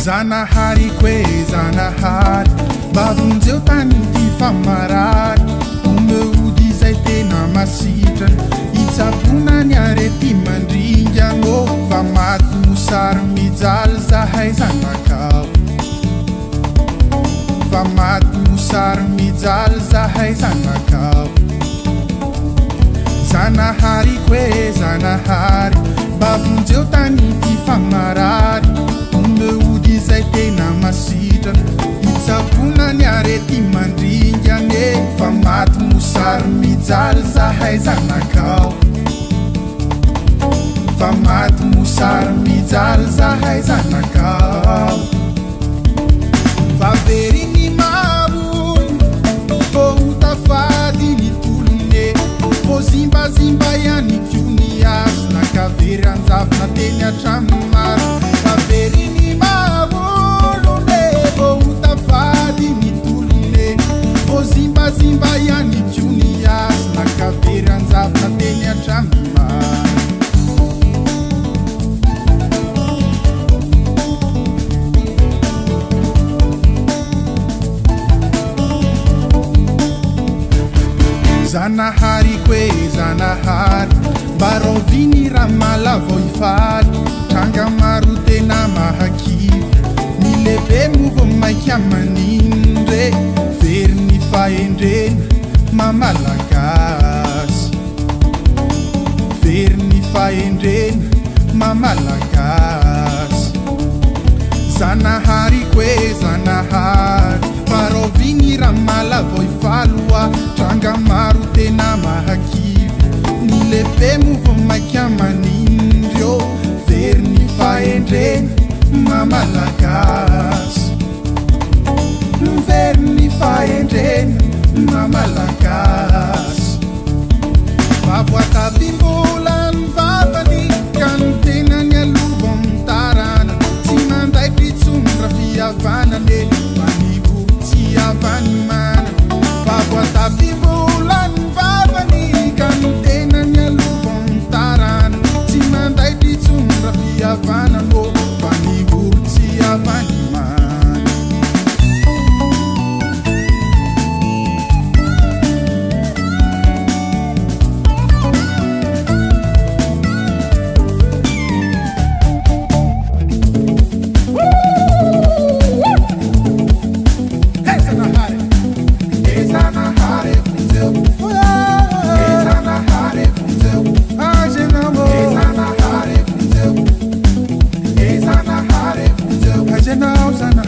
Zanahariko e Zanahary mba vonjeo tany ty famarary omeody izay tena masitrany hitsapona ny arety mandringano fa maty mosary mijaly zahay zanakao fa maty mosary mijaly zahay zanakao Zanahariko e Zanahary mba vonjeo tany ty famarary omeody izay tena masitrany hitsapona ny arety mandringane fa maty mosary mijaly zahay zanakao fa maty mosary mijaly zahay zanakao fa veriny mavony fô hotafady ny tolone fô zimbazimba ihany kiony azo nakavery anjavona teny atramy maro fa veriny mavony fô hotafady ny tolone fô zimbazimba ihany kiony azo nakavery anjavona teny atramy maro Zanahariko e Zanahary mba roviny raha malavo ifaly tranga maro tena mahakivy ny lehibe movo maiky amanindre very ny fahendrena mamalagasy very ny fahendrena mamalagasy Zanahariko e Zanahary mba roviny raha malavo ifaloa tranga maro tena mahakivy ny lehibe movo maiky amanindreo very ny fahendrena mamalagasy very ny fahendrena mamalagasy vavoatabimbola ny vavany ka ny tenany alova mitarana tsy mandaitry tsondra fihavanane manivo tsy havany mana vavoatabimbola ny vavany ka ny tenany alova mitarana tsy mandaitry tsondra fihavanano manivo tsy havany mana Zanahary